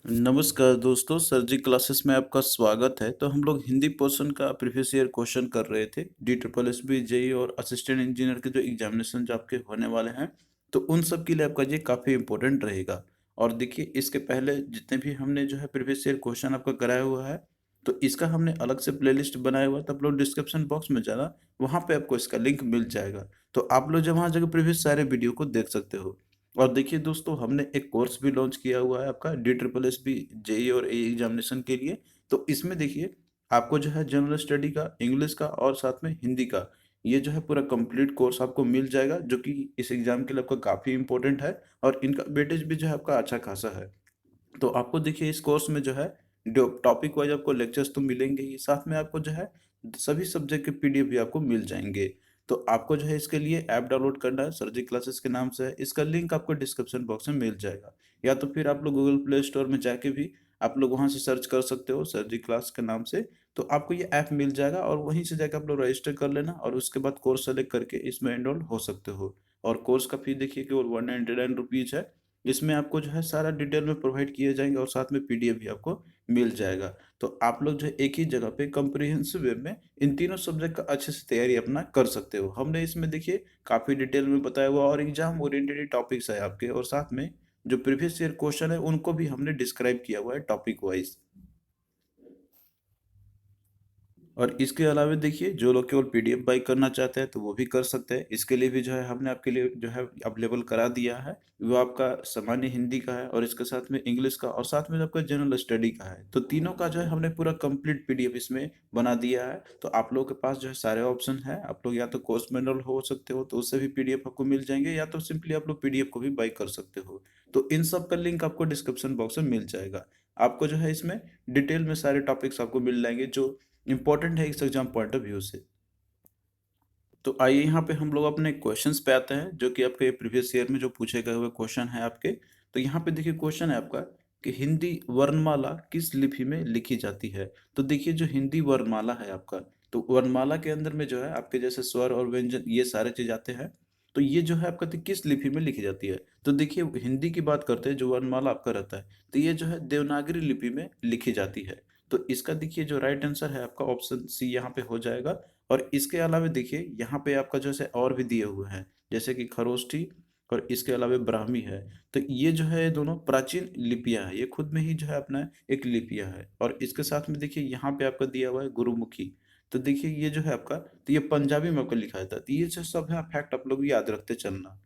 नमस्कार दोस्तों, सर जी क्लासेस में आपका स्वागत है। तो हम लोग हिंदी पोर्शन का प्रीवियस ईयर क्वेश्चन कर रहे थे। D triple S B JE और असिस्टेंट इंजीनियर के जो एग्जामिनेशन जो आपके होने वाले हैं, तो उन सब के लिए आपका ये काफ़ी इंपॉर्टेंट रहेगा। और देखिए, इसके पहले जितने भी हमने जो है प्रीवियस ईयर क्वेश्चन आपका कराया हुआ है, तो इसका हमने अलग से प्लेलिस्ट बनाया हुआ है। तो आप लोग डिस्क्रिप्शन बॉक्स में जाना, वहाँ पे आपको इसका लिंक मिल जाएगा। तो आप लोग जब वहाँ जाकर प्रीवियस सारे वीडियो को देख सकते हो। और देखिए दोस्तों, हमने एक कोर्स भी लॉन्च किया हुआ है आपका D triple S B JE और ए एग्जामिनेशन के लिए। तो इसमें देखिए, आपको जो है जनरल स्टडी का, इंग्लिश का और साथ में हिंदी का, ये जो है पूरा कंप्लीट कोर्स आपको मिल जाएगा, जो कि इस एग्जाम के लिए आपका काफ़ी इंपॉर्टेंट है। और इनका वेटेज भी जो है आपका अच्छा खासा है। तो आपको देखिए, इस कोर्स में जो है टॉपिक वाइज आपको लेक्चर्स तो मिलेंगे ही, साथ में आपको जो है सभी सब्जेक्ट के पीडीएफ भी आपको मिल जाएंगे। तो आपको जो है इसके लिए ऐप डाउनलोड करना है, सरजी क्लासेस के नाम से है। इसका लिंक आपको डिस्क्रिप्शन बॉक्स में मिल जाएगा, या तो फिर आप लोग गूगल प्ले स्टोर में जाके भी आप लोग वहाँ से सर्च कर सकते हो सरजी क्लास के नाम से। तो आपको ये ऐप मिल जाएगा और वहीं से जाकर आप लोग रजिस्टर कर लेना, और उसके बाद कोर्स सेलेक्ट करके इसमें एनरोल हो सकते हो। और कोर्स का फी देखिए केवल 199 रुपीज़ है। इसमें आपको जो है सारा डिटेल में प्रोवाइड किए जाएंगे, और साथ में पीडीएफ भी आपको मिल जाएगा। तो आप लोग जो है एक ही जगह पे कंप्रिहेंसिव वे में इन तीनों सब्जेक्ट का अच्छे से तैयारी अपना कर सकते हो। हमने इसमें देखिए काफ़ी डिटेल में बताया हुआ, और एग्जाम ओरिएंटेड टॉपिक्स है आपके, और साथ में जो प्रीवियस ईयर क्वेश्चन है उनको भी हमने डिस्क्राइब किया हुआ है टॉपिक वाइज। और इसके अलावा देखिए, जो लोग केवल पीडीएफ बाई करना चाहते हैं तो वो भी कर सकते हैं। इसके लिए भी जो है हमने आपके लिए जो है अवेलेबल करा दिया है। वो आपका सामान्य हिंदी का है, और इसके साथ में इंग्लिश का, और साथ में आपका जनरल स्टडी का है। तो तीनों का जो है हमने पूरा कंप्लीट पीडीएफ इसमें बना दिया है। तो आप लोगों के पास जो है सारे ऑप्शन है। आप लोग या तो कोर्स में एनरोल हो सकते हो, तो उससे भी पीडीएफ आपको मिल जाएंगे, या तो सिंपली आप लोग पीडीएफ को भी बाई कर सकते हो। तो इन सब का लिंक आपको डिस्क्रिप्शन बॉक्स में मिल जाएगा। आपको जो है इसमें डिटेल में सारे टॉपिक्स आपको मिल जाएंगे जो इम्पोर्टेंट है इस एग्जाम पॉइंट ऑफ व्यू से। तो आइए यहाँ पे हम लोग अपने क्वेश्चंस पे आते हैं, जो कि आपके प्रीवियस ईयर में जो पूछे गए हुए क्वेश्चन है आपके। तो यहाँ पे देखिए, क्वेश्चन है आपका कि हिंदी वर्णमाला किस लिपि में लिखी जाती है। तो देखिए, जो हिंदी वर्णमाला है आपका, तो वर्णमाला के अंदर में जो है आपके जैसे स्वर और व्यंजन ये सारे चीज आते हैं। तो ये जो है आपका किस लिपि में लिखी जाती है। तो देखिए, हिंदी की बात करते हैं, जो वर्णमाला आपका रहता है, तो ये जो है देवनागरी लिपि में लिखी जाती है। तो इसका देखिए जो राइट आंसर है आपका ऑप्शन सी यहाँ पे हो जाएगा। और इसके अलावा देखिए, यहाँ पे आपका जैसे और भी दिए हुए हैं, जैसे कि खरोष्ठी, और इसके अलावा ब्राह्मी है। तो ये जो है दोनों प्राचीन लिपियां हैं, ये खुद में ही जो है अपना एक लिपियां है। और इसके साथ में देखिए यहाँ पे आपका दिया हुआ है गुरुमुखी। तो देखिए, ये जो है आपका, तो ये पंजाबी में आपका लिखा था। तो ये जो सब है फैक्ट आप लोग याद रखते चलना।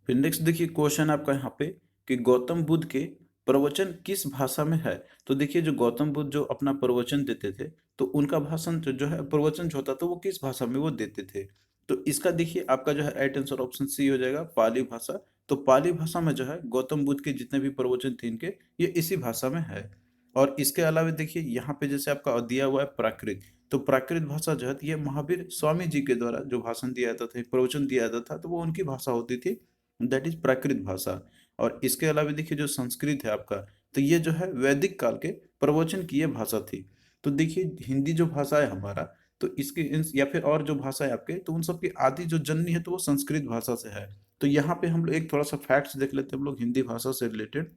फिर नेक्स्ट देखिए, क्वेश्चन आपका यहाँ पे कि गौतम बुद्ध के प्रवचन किस भाषा में है। तो देखिए, जो गौतम बुद्ध जो अपना प्रवचन देते थे, तो उनका भाषण जो है प्रवचन जो होता था वो किस भाषा में वो देते थे। तो इसका देखिए आपका जो है राइट आंसर ऑप्शन सी हो जाएगा, पाली भाषा। तो पाली भाषा में जो है गौतम बुद्ध के जितने भी प्रवचन थे इनके, ये इसी भाषा में है। और इसके अलावा देखिए, यहाँ पे जैसे आपका दिया हुआ है प्राकृत। तो प्राकृत भाषा जो है, ये महावीर स्वामी जी के द्वारा जो भाषण दिया जाता था, प्रवचन दिया जाता था, तो वो उनकी भाषा होती थी, दैट इज प्राकृत भाषा। और इसके अलावा देखिए, जो संस्कृत है आपका, तो ये जो है वैदिक काल के प्रवचन की ये भाषा थी। तो देखिए, हिंदी जो भाषा है हमारा, तो इसके या फिर और जो भाषा है आपके, तो उन सब की आदि जो जननी है तो वो संस्कृत भाषा से है। तो यहाँ पे हम लोग एक थोड़ा सा फैक्ट्स देख लेते हैं हम लोग हिंदी भाषा से रिलेटेड।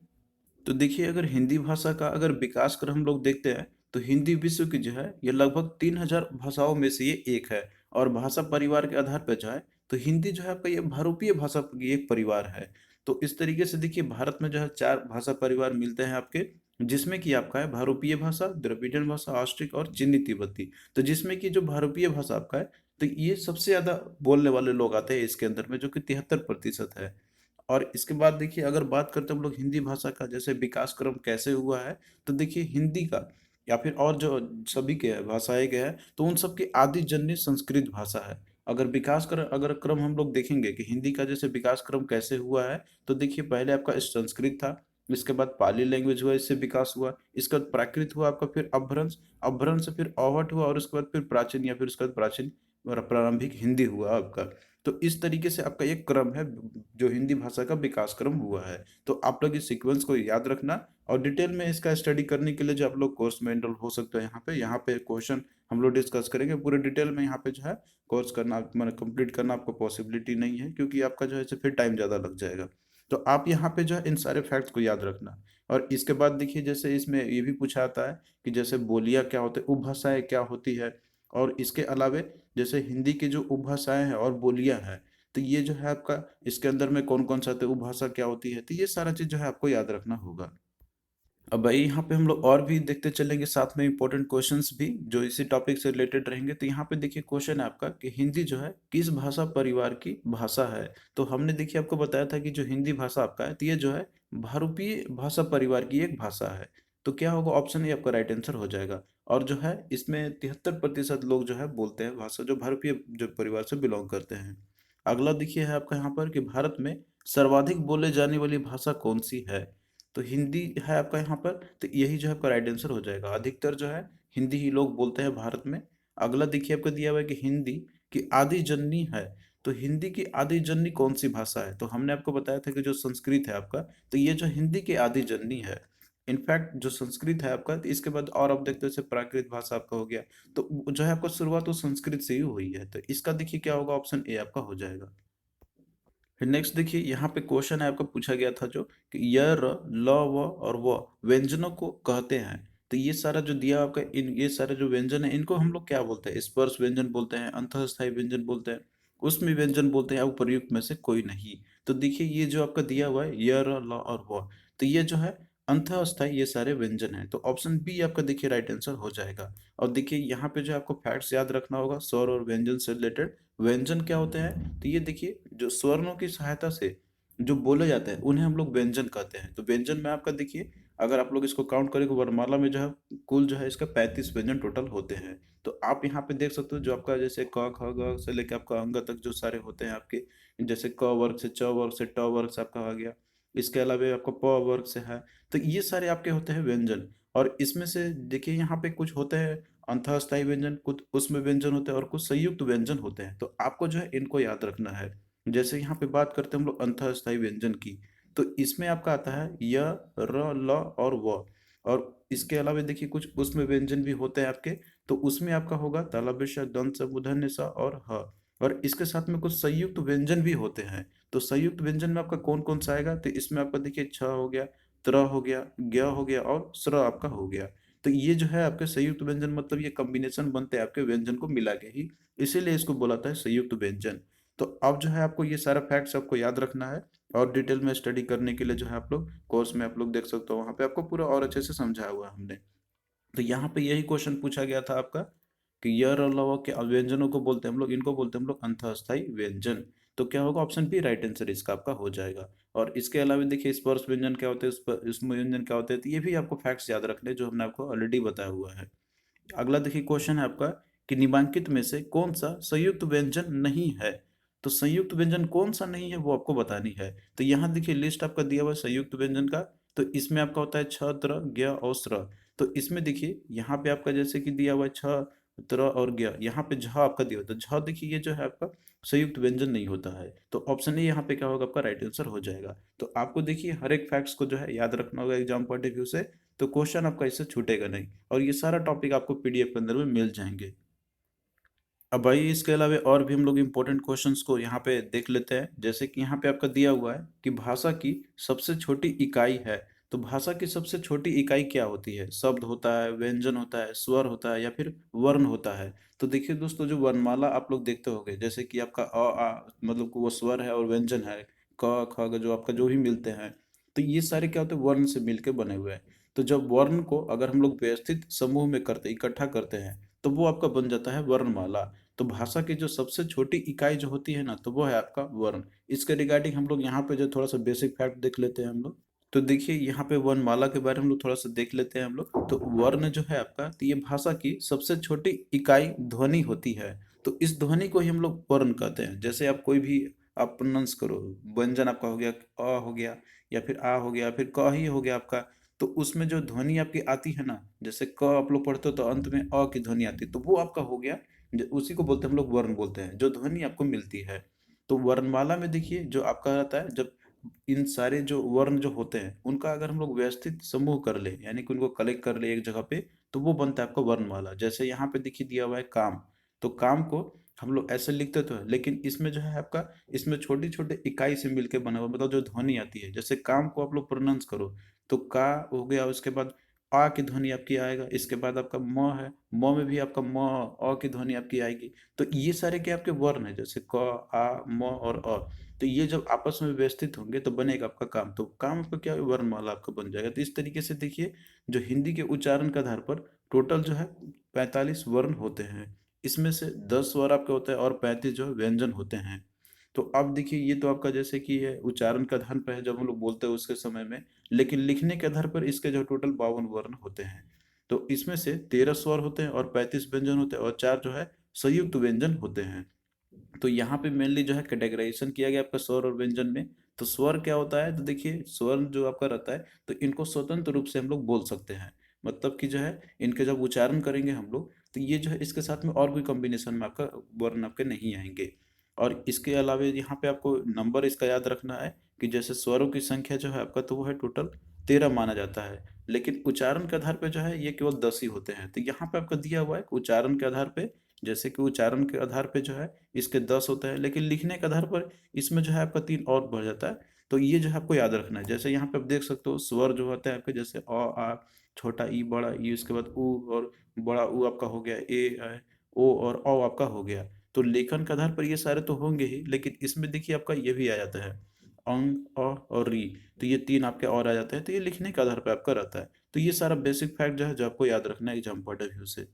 तो देखिए, अगर हिंदी भाषा का अगर विकास कर हम लोग देखते हैं, तो हिंदी विश्व की जो है ये लगभग 3000 भाषाओं में से ये एक है। और भाषा परिवार के आधार पर जो है, तो हिंदी जो है आपका ये बहुरूपीय भाषा की एक परिवार है। तो इस तरीके से देखिए, भारत में जो है 4 भाषा परिवार मिलते हैं आपके, जिसमें कि आपका है बहुरूपीय भाषा, द्रविडियन भाषा, ऑस्ट्रिक और चीनी तिब्बती। तो जिसमें कि जो बहुरूपीय भाषा आपका है, तो ये सबसे ज्यादा बोलने वाले लोग आते हैं इसके अंदर में, जो कि 73% है। और इसके बाद देखिए, अगर बात करते हैं हम लोग हिंदी भाषा का जैसे विकास क्रम कैसे हुआ है, तो देखिए हिंदी का या फिर और जो सभी के भाषाएं के हैं, तो उन सब की आदि जननी संस्कृत भाषा है। अगर क्रम हम लोग देखेंगे कि हिंदी का जैसे विकास क्रम कैसे हुआ है, तो देखिए पहले आपका संस्कृत था, इसके बाद पाली लैंग्वेज हुआ, इससे विकास हुआ, इसके बाद प्राकृत हुआ आपका, फिर अपभ्रंश, अपभ्रंश से फिर अवहट हुआ, और उसके बाद फिर प्राचीन, या फिर उसके बाद प्राचीन और प्रारंभिक हिंदी हुआ आपका। तो इस तरीके से आपका एक क्रम है जो हिंदी भाषा का विकास क्रम हुआ है। तो आप लोग इस सीक्वेंस को याद रखना, और डिटेल में इसका स्टडी करने के लिए जो आप लोग कोर्स में एनरोल हो सकते हैं, यहाँ पे क्वेश्चन हम लोग डिस्कस करेंगे पूरे डिटेल में। यहाँ पे जो है कोर्स करना, मतलब कंप्लीट करना आपको पॉसिबिलिटी नहीं है, क्योंकि आपका जो है इससे फिर टाइम ज़्यादा लग जाएगा। तो आप यहाँ पे जो है इन सारे फैक्ट्स को याद रखना। और इसके बाद देखिए जैसे इसमें ये भी पूछा आता है कि जैसे बोलियां क्या होते हैं, उपभाषाएं क्या होती है, और इसके अलावे जैसे हिंदी की जो उपभाषाएं हैं और बोलियां हैं, तो ये जो है आपका इसके अंदर में कौन कौन सा आते हैं, उपभाषा क्या होती है, तो ये सारा चीज जो है आपको याद रखना होगा। अब भाई यहाँ पे हम लोग और भी देखते चलेंगे साथ में इंपॉर्टेंट क्वेश्चंस भी जो इसी टॉपिक से रिलेटेड रहेंगे। तो यहाँ पे देखिए क्वेश्चन है आपका कि हिंदी जो है किस भाषा परिवार की भाषा है। तो हमने देखिए आपको बताया था कि जो हिंदी भाषा आपका है, तो ये जो है बहुरूपीय भाषा परिवार की एक भाषा है। तो क्या होगा, ऑप्शन ए आपका राइट आंसर हो जाएगा। और जो है इसमें 73% लोग जो है बोलते हैं भाषा जो बहुरूपीय जो परिवार से बिलोंग करते हैं। अगला देखिए है आपका यहाँ पर कि भारत में सर्वाधिक बोले जाने वाली भाषा कौन सी है। तो हिंदी है आपका यहाँ पर, तो यही जो है आपका राइट आंसर हो जाएगा। अधिकतर जो है हिंदी ही लोग बोलते हैं भारत में। अगला देखिए आपको दिया हुआ है कि हिंदी की आदि जननी है। तो हिंदी की आदि जननी कौन सी भाषा है, तो हमने आपको बताया था कि जो संस्कृत है आपका, तो ये जो हिंदी की आदि जननी है। इनफैक्ट जो संस्कृत है आपका, तो इसके बाद और आप देखते हो जैसे प्राकृत भाषा आपका हो गया, तो जो है आपका शुरुआत तो संस्कृत से ही हुई है। तो इसका देखिए क्या होगा, ऑप्शन ए आपका हो जाएगा। फिर नेक्स्ट देखिए यहाँ पे क्वेश्चन है आपका पूछा गया था जो कि य र ल व और व व्यंजनों को कहते हैं। तो ये सारा जो दिया आपका, इन ये सारे जो व्यंजन है इनको हम लोग क्या बोलते हैं, स्पर्श व्यंजन बोलते हैं, अंतःस्थायी व्यंजन बोलते हैं, उसमें व्यंजन बोलते हैं, या उपर्युक्त में से कोई नहीं। तो देखिए ये जो आपका दिया हुआ है य र ल और व, तो ये जो है अंतःस्थायी ये सारे व्यंजन है। तो ऑप्शन बी आपका देखिए राइट आंसर हो जाएगा। और देखिए यहाँ पे जो आपको फैक्ट्स याद रखना होगा स्वर और व्यंजन से रिलेटेड। व्यंजन क्या होते हैं, तो ये देखिए जो स्वरों की सहायता से जो बोले जाते हैं उन्हें हम लोग व्यंजन कहते हैं। तो व्यंजन में आपका देखिए अगर आप लोग इसको काउंट करें, वर्णमाला में जो है कुल जो है इसका 35 व्यंजन टोटल होते हैं। तो आप यहाँ पे देख सकते हो जो आपका जैसे क ख ग से लेकर आपका अंग तक जो सारे होते हैं आपके, जैसे क वर्ग से च वर्ग से ट वर्ग से आपका आ गया, इसके अलावा आपका प वर्ग से है। तो ये सारे आपके होते हैं व्यंजन। और इसमें से देखिए यहाँ पे कुछ होते हैं अंतःस्थायी व्यंजन, कुछ उसमें व्यंजन होते हैं और कुछ संयुक्त व्यंजन होते हैं। तो आपको जो है इनको याद रखना है। जैसे यहाँ पे बात करते हैं हम लोग अंतःस्थायी व्यंजन की, तो इसमें आपका आता है य र ल और व। और इसके अलावा देखिए कुछ उसमें व्यंजन भी होते हैं आपके, तो उसमें आपका होगा तालव्य दंत मूर्धन्य स और ह। और इसके साथ में कुछ संयुक्त व्यंजन भी होते हैं। तो संयुक्त व्यंजन में आपका कौन कौन सा आएगा, तो इसमें आपका देखिए छ हो गया, त्र हो गया, ज्ञ हो गया और स्र आपका हो गया। तो ये जो है आपके संयुक्त व्यंजन, मतलब ये कॉम्बिनेशन बनते हैं आपके व्यंजन को मिला के ही, इसीलिए इसको बोला था संयुक्त व्यंजन। तो अब जो है आपको ये सारा फैक्ट्स आपको याद रखना है। और डिटेल में स्टडी करने के लिए जो है आप लोग कोर्स में आप लोग देख सकते हो, वहाँ पे आपको पूरा और अच्छे से समझाया हुआ है हमने। तो यहाँ पे यही क्वेश्चन पूछा गया था आपका कि यर और लव के व्यंजनों को बोलते हैं हम लोग, इनको बोलते हैं हम लोग अंतःस्थायी व्यंजन। तो क्या होगा, ऑप्शन बी राइट आंसर इसका आपका हो जाएगा। और इसके अलावा देखिए स्पर्श व्यंजन क्या होते हैं, इसमें व्यंजन क्या होते हैं, तो ये भी आपको फैक्ट्स याद रखने जो हमने आपको ऑलरेडी बताया हुआ है। अगला देखिए क्वेश्चन है आपका कि निम्नलिखित में से कौन सा संयुक्त व्यंजन नहीं है। तो संयुक्त व्यंजन कौन सा नहीं है वो आपको बतानी है। तो यहाँ देखिए लिस्ट आपका दिया हुआ है संयुक्त व्यंजन का। तो इसमें आपका होता है छ त्र ज्ञ और स्र। तो इसमें देखिए यहाँ पे आपका जैसे कि दिया हुआ है छ त्र और ज्ञ, यहाँ पे झ आपका दिया हुआ है, तो झ देखिए ये जो है आपका संयुक्त व्यंजन नहीं होता है। तो ऑप्शन ए यहाँ पे क्या होगा, आपका राइट आंसर हो जाएगा। तो आपको देखिए हर एक फैक्ट्स को जो है याद रखना होगा एग्जाम पॉइंट ऑफ व्यू से। तो क्वेश्चन आपका इससे छूटेगा नहीं। और ये सारा टॉपिक आपको पीडीएफ के अंदर में मिल जाएंगे। अब भाई इसके अलावा और भी हम लोग इम्पोर्टेंट क्वेश्चंस को यहाँ पे देख लेते हैं। जैसे कि यहाँ पे आपका दिया हुआ है कि भाषा की सबसे छोटी इकाई है। तो भाषा की सबसे छोटी इकाई क्या होती है, शब्द होता है, व्यंजन होता है, स्वर होता है, या फिर वर्ण होता है। तो देखिए दोस्तों जो वर्णमाला आप लोग देखते होंगे, जैसे कि आपका आ मतलब कि वो स्वर है और व्यंजन है, क ख ग जो आपका जो भी मिलते हैं, तो ये सारे क्या होते हैं, वर्ण से मिलके बने हुए हैं। तो जब वर्ण को अगर हम लोग व्यवस्थित समूह में करते इकट्ठा करते हैं, तो वो आपका बन जाता है वर्णमाला। तो भाषा की जो सबसे छोटी इकाई जो होती है ना, तो वो है आपका वर्ण। इसके रिगार्डिंग हम लोग यहाँ पे जो थोड़ा सा बेसिक फैक्ट देख लेते हैं हम लोग। तो देखिए यहाँ पे वर्णमाला के बारे में हम लोग थोड़ा सा देख लेते हैं हम लोग। तो वर्ण जो है आपका, तो ये भाषा की सबसे छोटी इकाई ध्वनि होती है। तो इस ध्वनि को ही हम लोग वर्ण कहते हैं। जैसे आप कोई भी आप प्रोनाउंस करो, व्यंजन आपका हो गया अ हो गया, या फिर आ हो गया, फिर क ही हो गया आपका। तो उसमें जो ध्वनि आपकी आती है ना, जैसे क आप लोग पढ़ते हो तो अंत में अ की ध्वनि आती है, तो वो आपका हो गया, उसी को बोलते हैं हम लोग वर्ण बोलते हैं, जो ध्वनि आपको मिलती है। तो वर्णमाला में देखिए जो आपका रहता है, जब इन सारे जो वर्ण जो होते हैं उनका अगर हम लोग व्यवस्थित समूह कर ले, यानी कि उनको कलेक्ट कर ले एक जगह पे, तो वो बनता है आपका वर्णमाला। जैसे यहाँ पे देखिए दिया हुआ है काम। तो काम को हम लोग ऐसे लिखते तो है, लेकिन इसमें जो है आपका, इसमें छोटी छोटे इकाई से मिलके बना हुआ, मतलब जो ध्वनि आती है, जैसे काम को आप लोग प्रोनाउंस करो तो का हो गया, उसके बाद आ की ध्वनि आपकी आएगा, इसके बाद आपका म है, म में भी आपका म, अ की ध्वनि आपकी आएगी। तो ये सारे के आपके वर्ण है, जैसे क, आ, म और अ। तो ये जब आपस में व्यवस्थित होंगे तो बनेगा आपका काम, तो काम आपका क्या वर्णमाला आपका बन जाएगा। तो इस तरीके से देखिए, जो हिंदी के उच्चारण के आधार पर टोटल जो है 45 वर्ण होते हैं, इसमें से 10 स्वर आपके होते हैं और 35 जो है व्यंजन होते हैं। तो अब देखिए, ये तो आपका जैसे कि है उच्चारण का आधार पर है जब हम लोग बोलते हैं उसके समय में, लेकिन लिखने के आधार पर इसके जो टोटल 52 वर्ण होते हैं। तो इसमें से 13 स्वर होते हैं और 35 व्यंजन होते हैं और 4 जो है संयुक्त व्यंजन होते हैं। तो यहाँ पे मेनली जो है कैटेगराइजेशन किया गया आपका स्वर और व्यंजन में। तो स्वर क्या होता है, तो देखिए स्वर जो आपका रहता है, तो इनको स्वतंत्र रूप से हम लोग बोल सकते हैं, मतलब कि जो है इनके जब उच्चारण करेंगे हम लोग, तो ये जो है इसके साथ में और कोई कॉम्बिनेशन में आपका वर्ण आपके नहीं आएंगे। और इसके अलावा यहाँ पे आपको नंबर इसका याद रखना है कि जैसे स्वरों की संख्या जो है आपका, तो वो है टोटल 13 माना जाता है, लेकिन उच्चारण के आधार पे जो है ये केवल 10 ही होते हैं। तो यहाँ पे आपका दिया हुआ है कि उच्चारण के आधार पे, जैसे कि उच्चारण के आधार पे जो है इसके 10 होते हैं, लेकिन लिखने के आधार पर इसमें जो है आपका 3 और बढ़ जाता है। तो ये जो है आपको याद रखना है। जैसे यहाँ पे आप देख सकते हो स्वर जो होता है आपके, जैसे अ आ, छोटा ई, बड़ा ई, उसके बाद उ, और बड़ा उ आपका हो गया, ओ और औ आपका हो गया। तो लेखन के आधार पर ये सारे तो होंगे ही, लेकिन इसमें देखिए आपका ये भी आ जाता है, अंग, अ और री। तो ये 3 आपके और आ जाते हैं, तो ये लिखने के आधार पर आपका रहता है। तो ये सारा बेसिक फैक्ट जो है जो आपको याद रखना है एग्जाम पॉइंट ऑफ व्यू से।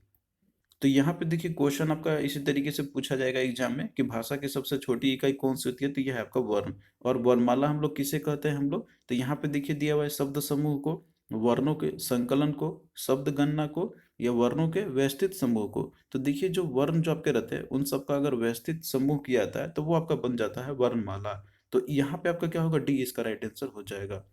तो यहाँ पे देखिए क्वेश्चन आपका इसी तरीके से पूछा जाएगा एग्जाम में कि भाषा की सबसे छोटी इकाई कौन सी होती है, तो यह है आपका वर्ण। और वर्णमाला हम लोग किसे कहते हैं हम लोग, तो यहाँ पे देखिए दिया हुआ है शब्द समूह को, वर्णों के संकलन को, शब्द गणना को, या वर्णों के व्यवस्थित समूह को। तो देखिए जो वर्ण जो आपके रहते हैं उन सबका अगर व्यवस्थित समूह किया जाता है तो वो आपका बन जाता है वर्णमाला। तो यहाँ पे आपका क्या होगा, डी इसका राइट आंसर हो जाएगा।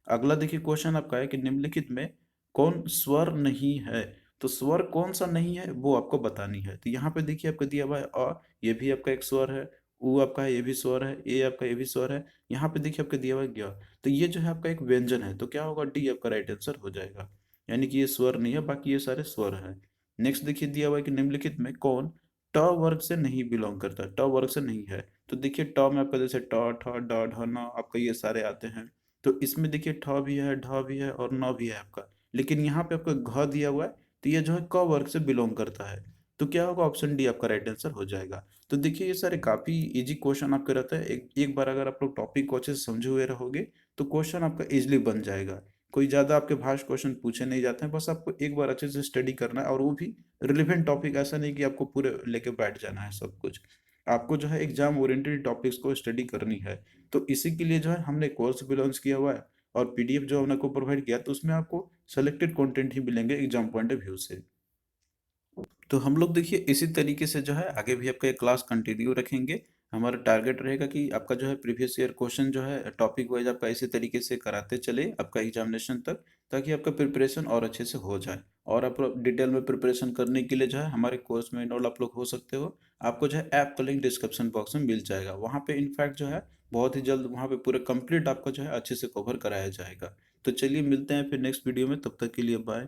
अगला देखिए क्वेश्चन आपका है कि निम्नलिखित में कौन स्वर नहीं है। तो स्वर कौन सा नहीं है वो आपको बतानी है। तो यहाँ पे देखिए आपको दिया हुआ है अ, ये भी आपका एक स्वर है, उ आपका है, ये भी स्वर है, ए आपका ये भी स्वर है। यहाँ पे देखिए आपको दिया हुआ है ज्ञ। तो ये जो है आपका एक व्यंजन है, तो क्या होगा, डी आपका राइट आंसर हो जाएगा। यानी कि ये स्वर नहीं है, बाकी ये सारे स्वर है। नेक्स्ट देखिए दिया हुआ है कि निम्नलिखित में कौन ट वर्ग से नहीं बिलोंग करता, ट वर्ग से नहीं है। तो देखिए ट में आपका जैसे ट, ठ, ड, ढ, न आपका ये सारे आते हैं। तो इसमें देखिए ठ भी है, ढ भी है और न भी है आपका, लेकिन यहाँ पे आपका घ दिया हुआ है, तो ये जो है क वर्ग से बिलोंग करता है। तो क्या होगा, ऑप्शन डी आपका राइट आंसर हो जाएगा। तो देखिए ये सारे काफी इजी क्वेश्चन आपके रहते हैं, एक बार अगर आप लोग टॉपिक को अच्छे से समझे हुए रहोगे तो क्वेश्चन आपका इजिली बन जाएगा। कोई ज्यादा आपके भाष क्वेश्चन पूछे नहीं जाते हैं, बस आपको एक बार अच्छे से स्टडी करना है, और वो भी रिलेवेंट टॉपिक, ऐसा नहीं कि आपको पूरे लेके बैठ जाना है सब कुछ। आपको जो है एग्जाम ओरिएंटेड टॉपिक्स को स्टडी करनी है। तो इसी के लिए जो है हमने कोर्स भी लॉन्च किया हुआ है, और पीडीएफ जो हमने को प्रोवाइड किया, तो उसमें आपको सेलेक्टेड कंटेंट ही मिलेंगे एग्जाम पॉइंट ऑफ व्यू से। तो हम लोग देखिए इसी तरीके से जो है आगे भी आपका ये क्लास कंटिन्यू रखेंगे। हमारा टारगेट रहेगा कि आपका जो है प्रीवियस ईयर क्वेश्चन जो है टॉपिक वाइज आपका इसी तरीके से कराते चले आपका एग्जामिनेशन तक, ताकि आपका प्रिपरेशन और अच्छे से हो जाए। और आप डिटेल में प्रिपरेशन करने के लिए जो है हमारे कोर्स में इनरोल आप लोग हो सकते हो। आपको जो है ऐप का लिंक डिस्क्रिप्शन बॉक्स में मिल जाएगा, वहाँ पे इनफैक्ट जो है बहुत ही जल्द वहाँ पे पूरे कंप्लीट आपका जो है अच्छे से कवर कराया जाएगा। तो चलिए मिलते हैं फिर नेक्स्ट वीडियो में, तब तक के लिए बाय।